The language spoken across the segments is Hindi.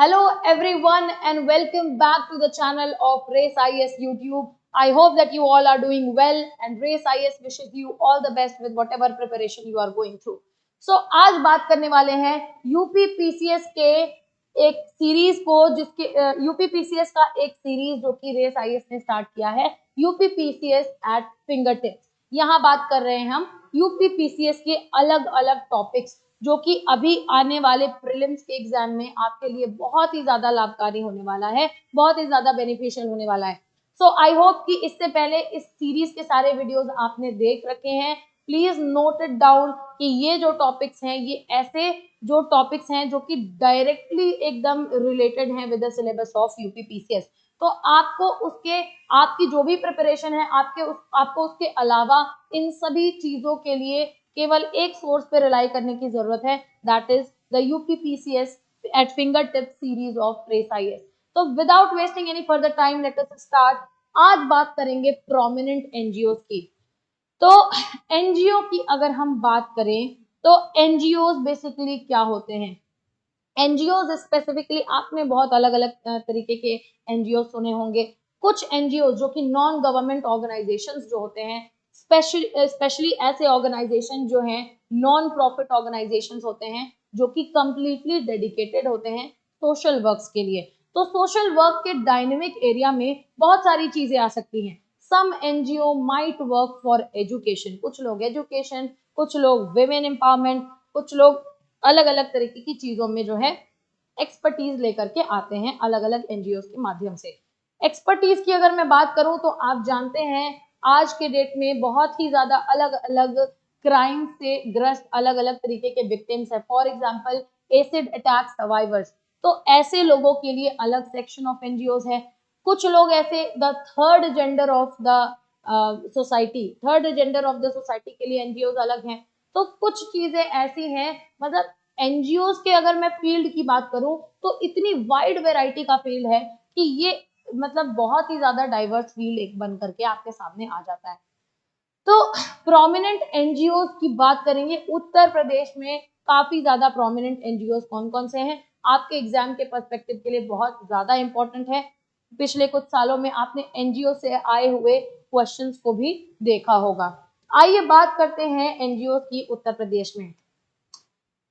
Hello everyone and welcome back to the channel of Race IS YouTube. I hope that you all are doing well and Race IS wishes you all the best with whatever preparation you are going through. So आज बात करने वाले हैं यूपी पीसीएस के एक सीरीज को जिसके यूपी पीसीएस का एक सीरीज जो कि रेस आईएएस ने स्टार्ट किया है UP PCS at finger tips. यहाँ बात कर रहे हैं हम यूपी पीसीएस के अलग अलग टॉपिक्स जो कि अभी आने वाले प्रीलिम्स के एग्जाम में आपके लिए बहुत ही ज्यादा लाभकारी होने वाला है, बहुत ही ज्यादा बेनिफिशियल होने वाला है। सो आई होप कि इससे पहले इस सीरीज के सारे वीडियोस आपने देख रखे हैं। प्लीज नोट इट डाउन कि ये जो टॉपिक्स हैं ये ऐसे जो टॉपिक्स हैं जो कि डायरेक्टली एकदम रिलेटेड हैं with the syllabus of UP PCS. तो आपको उसके आपकी जो भी प्रिपरेशन है आपको उसके अलावा इन सभी चीजों के लिए केवल एक सोर्स पे रिलाई करने की जरूरत है, that is the UP PCS at fingertip series of race IAS. तो without wasting any further time let us start. आज बात करेंगे प्रोमिनेंट एनजीओ की। तो एनजीओ की अगर हम बात करें तो एनजीओ बेसिकली क्या होते हैं? एनजीओ स्पेसिफिकली आपने बहुत अलग अलग तरीके के एनजीओ सुने होंगे। कुछ एनजीओ जो कि नॉन गवर्नमेंट ऑर्गेनाइजेशंस जो होते हैं, स्पेशली ऐसे ऑर्गेनाइजेशन जो हैं नॉन प्रॉफिट ऑर्गेनाइजेशंस होते हैं जो कि कंप्लीटली डेडिकेटेड होते हैं सोशल वर्क्स के लिए। तो सोशल वर्क के डायनेमिक एरिया में बहुत सारी चीजें आ सकती हैं। Some NGO might work for education, कुछ लोग एजुकेशन, कुछ लोग विमेन एम्पावरमेंट, कुछ लोग अलग अलग तरीके की चीजों में जो है एक्सपर्टीज लेकर के आते हैं अलग अलग एनजीओ के माध्यम से। एक्सपर्टीज की अगर मैं बात करूं तो आप जानते हैं आज के डेट में बहुत ही ज्यादा अलग अलग क्राइम से ग्रस्त अलग अलग तरीके के विक्टिम्स है। For example acid attack survivors, तो ऐसे लोगों के लिए अलग सेक्शन ऑफ एनजीओज है। कुछ लोग ऐसे the third gender of the society के लिए एनजीओज अलग हैं। तो कुछ चीजें ऐसी हैं, मतलब एनजीओज के अगर मैं फील्ड की बात करूं तो इतनी वाइड वैरायटी का फील्ड है कि ये मतलब बहुत ही ज्यादा डाइवर्स फील्ड एक बन करके आपके सामने आ जाता है। तो प्रोमिनेंट एनजीओज की बात करेंगे। उत्तर प्रदेश में काफी ज्यादा प्रोमिनेंट एनजीओज कौन कौन से हैं आपके एग्जाम के पर्सपेक्टिव के लिए बहुत ज्यादा इंपॉर्टेंट है। पिछले कुछ सालों में आपने एनजीओ से आए हुए क्वेश्चंस को भी देखा होगा। आइए बात करते हैं एनजीओ की उत्तर प्रदेश में।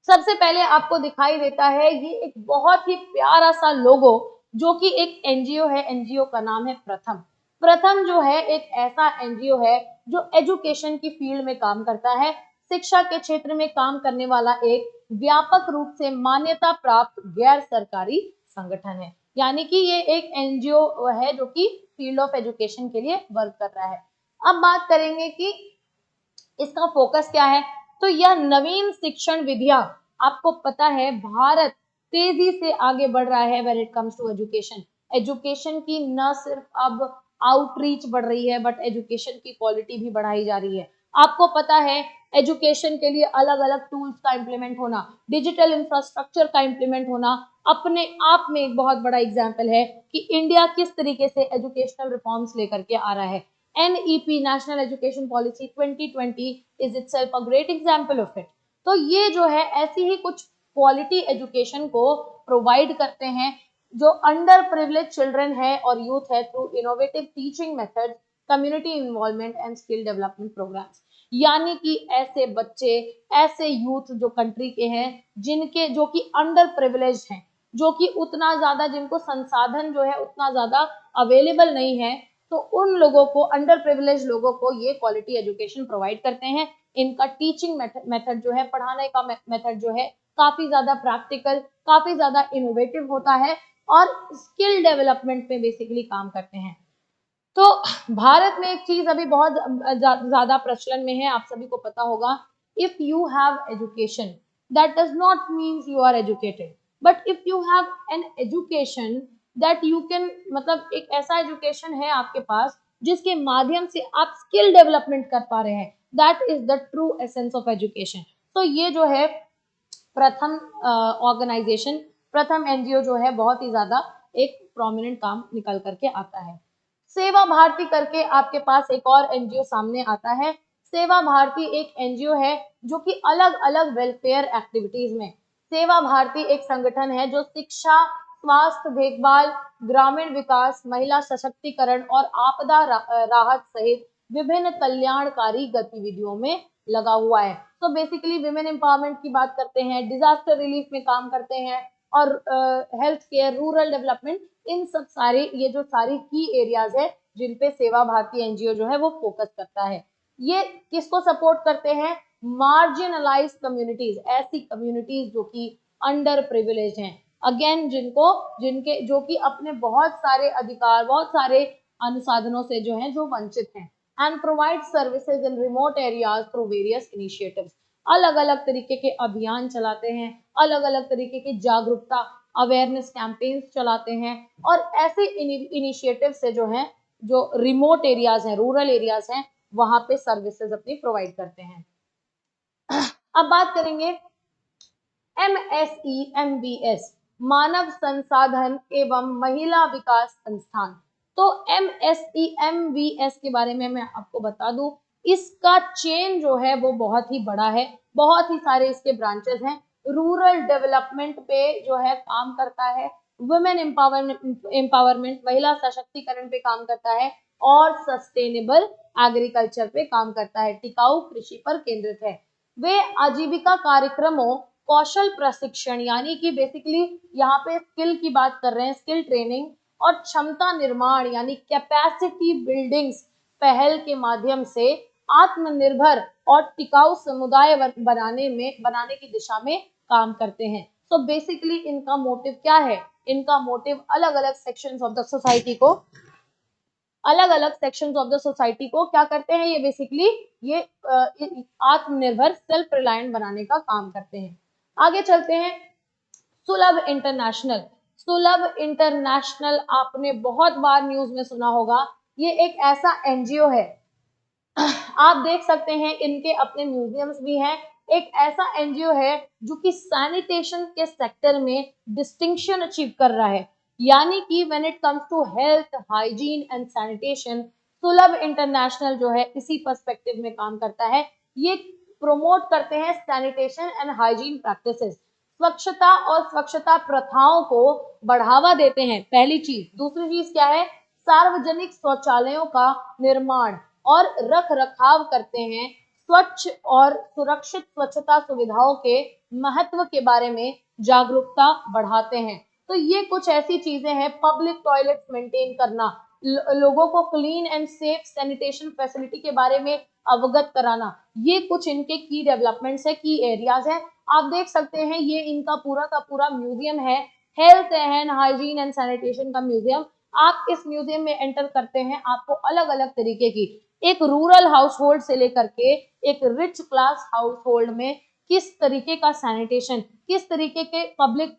सबसे पहले आपको दिखाई देता है ये एक बहुत ही प्यारा सा लोगो जो कि एक एनजीओ है। एनजीओ का नाम है प्रथम। प्रथम जो है एक ऐसा एनजीओ है जो एजुकेशन की फील्ड में काम करता है, शिक्षा के क्षेत्र में काम करने वाला एक व्यापक रूप से मान्यता प्राप्त गैर सरकारी संगठन है। यानी कि ये एक एनजीओ है जो कि फील्ड ऑफ एजुकेशन के लिए वर्क कर रहा है। अब बात करेंगे कि इसका फोकस क्या है। तो यह नवीन शिक्षण विधियां, आपको पता है भारत तेजी से आगे बढ़ रहा है when it comes to education. Education की न सिर्फ अब आउटरीच बढ़ रही है बट एजुकेशन की क्वालिटी भी बढ़ाई जा रही है। आपको पता है एजुकेशन के लिए अलग अलग टूल्स का इम्प्लीमेंट होना, डिजिटल इंफ्रास्ट्रक्चर का इम्प्लीमेंट होना अपने आप में एक बहुत बड़ा एग्जाम्पल है कि इंडिया किस तरीके से एजुकेशनल रिफॉर्म्स लेकर के आ रहा है। NEP national education policy 2020 is itself a great example of it. तो ये जो है ऐसी ही कुछ क्वालिटी एजुकेशन को प्रोवाइड करते हैं जो अंडर प्रिविलेज चिल्ड्रन है और यूथ है through innovative teaching methods, community involvement and skill development programs. यानी कि ऐसे बच्चे, ऐसे यूथ जो कंट्री के हैं जिनके जो कि अंडर प्रिविलेज हैं, जो कि उतना ज्यादा जिनको संसाधन जो है उतना ज्यादा अवेलेबल नहीं है, तो उन लोगों को, अंडर प्रिविलेज लोगों को ये क्वालिटी एजुकेशन प्रोवाइड करते हैं। इनका टीचिंग मेथड जो है, पढ़ाने का मेथड जो है काफी ज्यादा प्रैक्टिकल, काफी ज्यादा इनोवेटिव होता है और स्किल डेवलपमेंट में बेसिकली काम करते हैं। तो भारत में एक चीज अभी बहुत ज्यादा प्रचलन में है, आप सभी को पता होगा, if you have education that does not means you are educated, but if you have an education that you can, मतलब एक ऐसा एजुकेशन है आपके पास जिसके माध्यम से आप स्किल डेवलपमेंट कर पा रहे हैं, that is the true essence of education. तो ये जो है प्रथम ऑर्गेनाइजेशन, प्रथम एनजीओ जो है बहुत ही ज्यादा एक प्रोमिनेंट काम निकल करके आता है। सेवा भारती करके आपके पास एक और एनजीओ सामने आता है। सेवा भारती एक एनजीओ है जो कि अलग अलग वेलफेयर एक्टिविटीज में, सेवा भारती एक संगठन है जो शिक्षा स्वास्थ्य देखभाल, ग्रामीण विकास, महिला सशक्तिकरण और आपदा राहत सहित विभिन्न कल्याणकारी गतिविधियों में लगा हुआ है। तो बेसिकली विमेन एम्पावरमेंट की बात करते हैं, डिजास्टर रिलीफ में काम करते हैं और हेल्थ केयर, रूरल डेवलपमेंट, इन सब सारे ये जो सारी की एरियाज है जिन पे सेवा भारती एनजीओ जो है वो फोकस करता है। ये किसको सपोर्ट करते हैं? मार्जिनलाइज कम्युनिटीज, ऐसी कम्युनिटीज जो कि अंडर प्रिविलेज हैं, अगेन जिनके जो कि अपने बहुत सारे अधिकार, बहुत सारे अनुसाधनों से जो है जो वंचित हैं। And provide services in remote areas through various initiatives, अलग अलग तरीके के अभियान चलाते हैं, अलग अलग तरीके की जागरूकता अवेयरनेस कैंपेन्स चलाते हैं और ऐसे इनिशिएटिव से जो है जो रिमोट एरियाज हैं, रूरल एरियाज हैं, वहां पे सर्विसेज अपनी प्रोवाइड करते हैं। अब बात करेंगे MSEMVS, मानव संसाधन एवं महिला विकास संस्थान। तो MSEMVS के बारे में मैं आपको बता दूं, इसका चेन जो है वो बहुत ही बड़ा है, बहुत ही सारे इसके ब्रांचेस हैं। रूरल डेवलपमेंट पे जो है काम करता है, वुमेन एम्पावरमेंट, महिला सशक्तिकरण पे काम करता है और सस्टेनेबल एग्रीकल्चर पे काम करता है, टिकाऊ कृषि पर केंद्रित है। वे आजीविका कार्यक्रमों, कौशल प्रशिक्षण यानी कि बेसिकली यहाँ पे स्किल की बात कर रहे हैं, स्किल ट्रेनिंग और क्षमता निर्माण यानी कैपेसिटी बिल्डिंग्स पहल के माध्यम से आत्मनिर्भर और टिकाऊ समुदाय बनाने की दिशा में काम करते हैं। तो बेसिकली इनका मोटिव क्या है? इनका मोटिव अलग अलग सेक्शंस ऑफ द सोसाइटी को क्या करते हैं? ये बेसिकली ये आत्मनिर्भर, सेल्फ रिलायंट बनाने का काम करते हैं। आगे चलते हैं, सुलभ इंटरनेशनल आपने बहुत बार न्यूज में सुना होगा। ये एक ऐसा एनजीओ है, आप देख सकते हैं इनके अपने म्यूजियम्स भी हैं। एक ऐसा एनजीओ है जो कि सैनिटेशन के सेक्टर में डिस्टिंक्शन अचीव कर रहा है, यानी कि when it comes to health, hygiene and sanitation, Sulabh international जो है इसी पर्सपेक्टिव में काम करता है। ये प्रोमोट करते हैं सैनिटेशन एंड हाइजीन प्रैक्टिसेस, स्वच्छता और स्वच्छता प्रथाओं को बढ़ावा देते हैं, पहली चीज। दूसरी चीज क्या है? सार्वजनिक शौचालयों का निर्माण और रख रखाव करते हैं, स्वच्छ और सुरक्षित स्वच्छता सुविधाओं के महत्व के बारे में जागरूकता बढ़ाते हैं। तो ये कुछ ऐसी चीजें हैं, पब्लिक टॉयलेट्स मेंटेन करना, लोगों को clean and safe sanitation facility के बारे में अवगत कराना, ये कुछ इनके की डेवलपमेंट्स है, की एरियाज है। आप देख सकते हैं ये इनका पूरा का पूरा म्यूजियम है, health and hygiene and sanitation का म्यूजियम। आप इस म्यूजियम में एंटर करते हैं, आपको अलग अलग तरीके की, एक रूरल हाउस होल्ड से लेकर के एक रिच क्लास हाउस होल्ड में किस तरीके का सैनिटेशन, किस तरीके के पब्लिक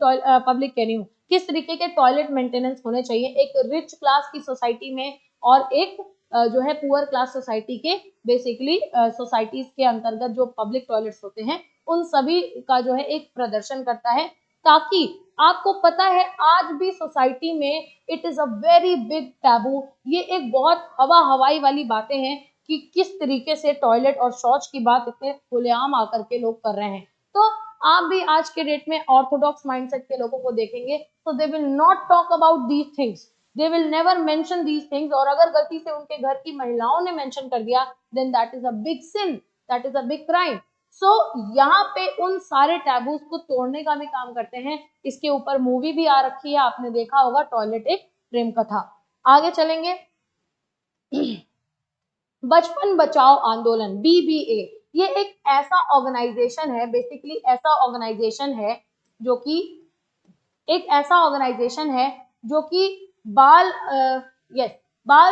किस तरीके के टॉयलेट मेंटेनेंस होने चाहिए एक रिच क्लास की सोसाइटी में और एक जो है पुअर क्लास सोसाइटी के, बेसिकली सोसाइटीज के अंतर्गत जो पब्लिक टॉयलेट्स होते हैं उन सभी का जो है एक प्रदर्शन करता है, ताकि आपको पता है आज भी सोसाइटी में it is a very big taboo, ये एक बहुत हवाई वाली बातें हैं कि किस तरीके से टॉयलेट और शौच की बात इतने खुलेआम आकर के लोग कर रहे हैं। तो आप भी आज के डेट में ऑर्थोडॉक्स माइंडसेट के लोगों को देखेंगे तो they will not talk about these things, they will never mention these things, और अगर गलती से उनके घर की महिलाओं ने मेंशन कर दिया then that is a big sin, that is a big crime. So यहाँ पे उन सारे टैबूज को तोड़ने का भी काम करते हैं। इसके ऊपर मूवी भी आ रखी है, आपने देखा होगा, टॉयलेट एक प्रेम कथा। आगे चलेंगे, बचपन बचाओ आंदोलन BBA, ये एक ऐसा ऑर्गेनाइजेशन है, बेसिकली ऐसा ऑर्गेनाइजेशन है जो कि एक ऐसा ऑर्गेनाइजेशन है जो कि बाल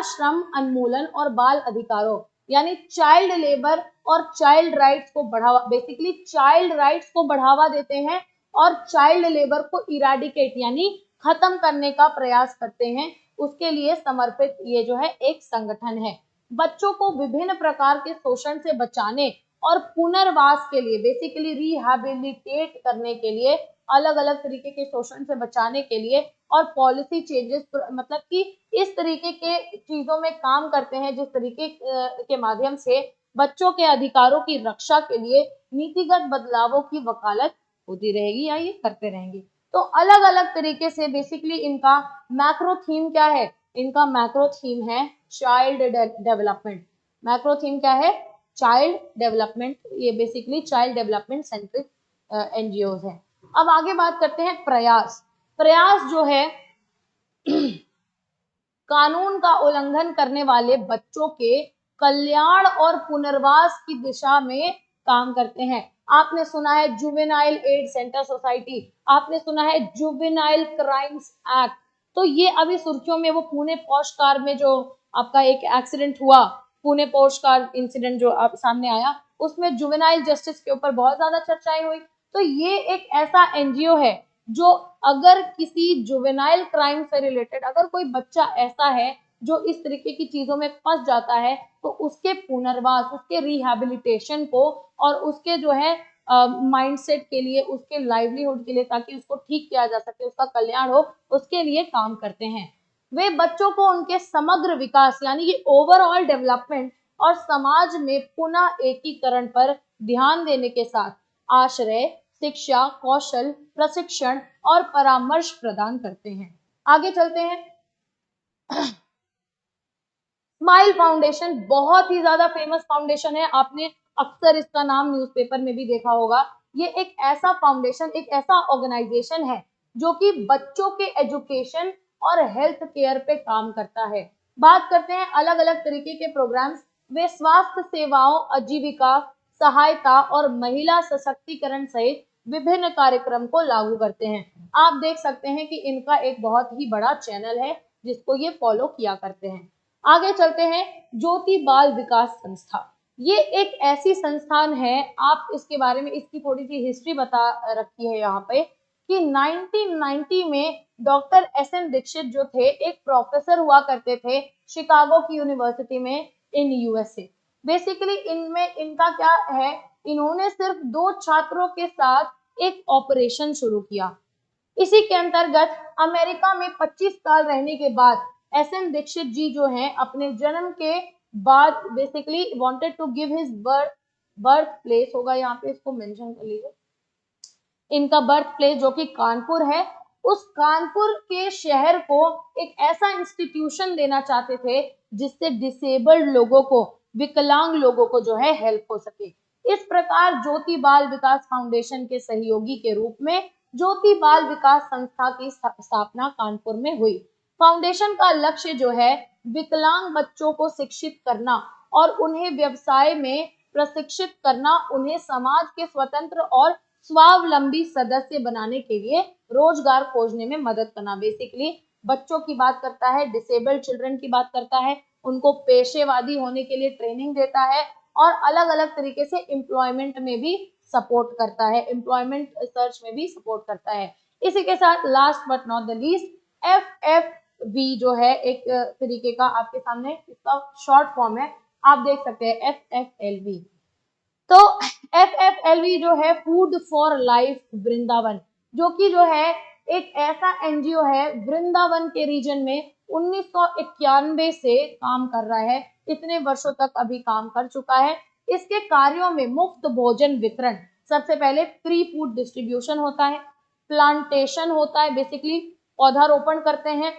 श्रम उन्मूलन और बाल अधिकारों यानी चाइल्ड लेबर और चाइल्ड राइट्स को बढ़ावा, बेसिकली चाइल्ड राइट्स को बढ़ावा देते हैं और चाइल्ड लेबर को इराडिकेट यानी खत्म करने का प्रयास करते हैं, उसके लिए समर्पित ये जो है एक संगठन है। बच्चों को विभिन्न प्रकार के शोषण से बचाने और पुनर्वास के लिए, बेसिकली रिहैबिलिटेट करने के लिए, अलग अलग तरीके के शोषण से बचाने के लिए और पॉलिसी चेंजेस, मतलब कि इस तरीके के चीजों में काम करते हैं जिस तरीके के माध्यम से बच्चों के अधिकारों की रक्षा के लिए नीतिगत बदलावों की वकालत होती रहेगी या ये करते रहेंगे। तो अलग अलग तरीके से बेसिकली इनका मैक्रो थीम क्या है, इनका मैक्रो थीम है चाइल्ड डेवलपमेंट। मैक्रो थीम क्या है, चाइल्ड डेवलपमेंट। ये basically child development centric NGOs है। अब आगे बात करते हैं प्रयास। प्रयास जो है कानून का उल्लंघन करने वाले बच्चों के कल्याण और पुनर्वास की दिशा में काम करते हैं। आपने सुना है जुवेनाइल एड सेंटर सोसाइटी, आपने सुना है जुवेनाइल क्राइम्स एक्ट। तो ये अभी सुर्खियों में वो पुणे पॉश कार में जो आपका एक एक्सीडेंट हुआ, पुणे पॉश कार इंसिडेंट जो आप सामने आया, उसमें जुवेनाइल जस्टिस के ऊपर बहुत ज्यादा चर्चाएं हुई। तो ये एक ऐसा एनजीओ है जो अगर किसी जुवेनाइल क्राइम से रिलेटेड अगर कोई बच्चा ऐसा है जो इस तरीके की चीजों में फंस जाता है, तो उसके पुनर्वास, उसके रिहैबिलिटेशन को और उसके जो है माइंडसेट के लिए, उसके लाइवलीहुड के लिए, ताकि उसको ठीक किया जा सके, उसका कल्याण हो, उसके लिए काम करते हैं। वे बच्चों को उनके समग्र विकास यानी कि ओवरऑल डेवलपमेंट और समाज में पुनः एकीकरण पर ध्यान देने के साथ आश्रय, शिक्षा, कौशल, प्रशिक्षण और परामर्श प्रदान करते हैं। आगे चलते हैं। स्माइल फाउंडेशन बहुत ही ज्यादा फेमस फाउंडेशन है, आपने अक्सर इसका नाम न्यूज़पेपर में भी देखा होगा। ये एक ऐसा फाउंडेशन, एक ऐसा ऑर्गेनाइजेशन है जो कि बच्चों के एजुकेशन और हेल्थ केयर पे काम करता है। बात करते हैं अलग अलग तरीके के प्रोग्राम्स। वे स्वास्थ्य सेवाओं, आजीविका, सहायता और महिला सशक्तिकरण सहित विभिन्न कार्यक्रम को लागू करते हैं। आप देख सकते हैं कि इनका एक बहुत ही बड़ा चैनल है जिसको ये फॉलो किया करते हैं। आगे चलते हैं। ज्योति बाल विकास संस्था, ये एक ऐसी संस्थान है, आप इसके बारे में इसकी थोड़ी सी हिस्ट्री बता रखी है यहाँ पे कि 1990 में डॉक्टर एस.एन. दीक्षित जो थे एक प्रोफेसर हुआ करते थे शिकागो की यूनिवर्सिटी में इन यूएसए। बेसिकली इनमें इनका क्या है, इन्होंने सिर्फ 2 छात्रों के साथ एक ऑपरेशन शुरू किया। इसी के अंतर्गत अमेरिका में 25 साल रहने के बाद एस.एन. दीक्षित जी जो हैं अपने जन्म के बाद basically wanted to give his birth place, होगा यहाँ पे इसको मेंशन कर लीजिए, इनका बर्थ प्लेस जो कि कानपुर है, उस कानपुर के शहर को एक ऐसा इंस्टीट्यूशन देना चाहते थे जिससे डिसेबल्ड लोगों को, विकलांग लोगों को जो है हेल्प हो सके। इस प्रकार ज्योति बाल विकास फाउंडेशन के सहयोगी के रूप में ज्योति बाल विकास संस्था की स्थापना कानपुर में हुई। फाउंडेशन का लक्ष्य जो है विकलांग बच्चों को शिक्षित करना और उन्हें व्यवसाय में प्रशिक्षित करना, उन्हें समाज के स्वतंत्र और स्वावलंबी सदस्य बनाने के लिए रोजगार खोजने में मदद करना। बेसिकली बच्चों की बात करता है, डिसेबल्ड चिल्ड्रन की बात करता है, उनको पेशेवादी होने के लिए ट्रेनिंग देता है और अलग अलग तरीके से एम्प्लॉयमेंट में भी सपोर्ट करता है, एम्प्लॉयमेंट सर्च में भी सपोर्ट करता है। इसी के साथ last but not the least FFV जो है एक तरीके का, आपके सामने इसका शॉर्ट फॉर्म है, आप देख सकते हैं FFLV। तो FFLV जो है फूड फॉर लाइफ वृंदावन, जो कि जो है एक ऐसा एनजीओ है वृंदावन के रीजन में 1991 से काम कर रहा है, इतने वर्षों तक अभी काम कर चुका है। इसके कार्यों में मुफ्त भोजन वितरण, सबसे पहले फ्री फूड डिस्ट्रीब्यूशन होता है, प्लांटेशन होता है, बेसिकली पौधारोपण करते हैं,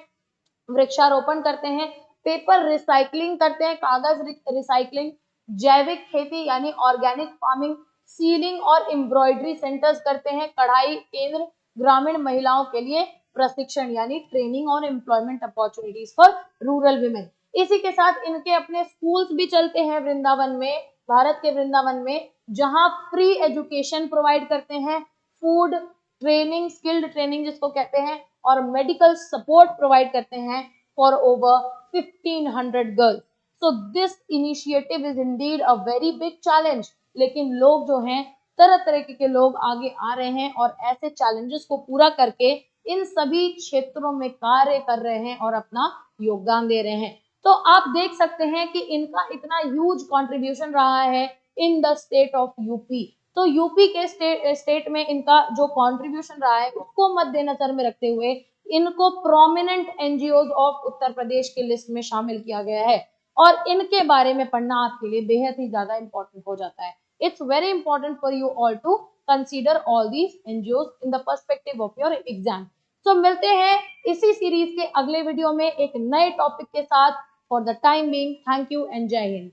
वृक्षारोपण करते हैं, पेपर रिसाइकलिंग करते हैं, कागज रिसाइकलिंग, जैविक खेती यानी ऑर्गेनिक फार्मिंग, सीलिंग और एम्ब्रॉयडरी सेंटर्स करते हैं, कढ़ाई केंद्र, ग्रामीण महिलाओं के लिए प्रशिक्षण यानी ट्रेनिंग और employment opportunities for rural women. इसी के साथ इनके अपने स्कूल्स भी चलते हैं वृंदावन में, भारत के वृंदावन में, जहां फ्री एजुकेशन प्रोवाइड करते हैं, फूड ट्रेनिंग, स्किल्ड ट्रेनिंग जिसको कहते हैं, और मेडिकल सपोर्ट प्रोवाइड करते हैं for over 1500 girls. So this initiative is indeed a very big challenge, लेकिन लोग जो हैं तरह तरह के लोग आगे आ रहे हैं और ऐसे चैलेंजेस को पूरा करके इन सभी क्षेत्रों में कार्य कर रहे हैं और अपना योगदान दे रहे हैं। तो आप देख सकते हैं कि इनका इतना ह्यूज कंट्रीब्यूशन रहा है in the state of UP. तो यूपी के स्टेट में इनका जो कंट्रीब्यूशन रहा है उसको मद्देनजर में रखते हुए इनको prominent NGOs of Uttar Pradesh की लिस्ट में शामिल किया गया है, और इनके बारे में पढ़ना आपके लिए बेहद ही ज्यादा इंपॉर्टेंट हो जाता है। It's very important for you all to consider all these NGOs in the perspective of your exam. So मिलते हैं इसी सीरीज के अगले वीडियो में एक नए टॉपिक के साथ. For the time being, thank you and जय हिंद.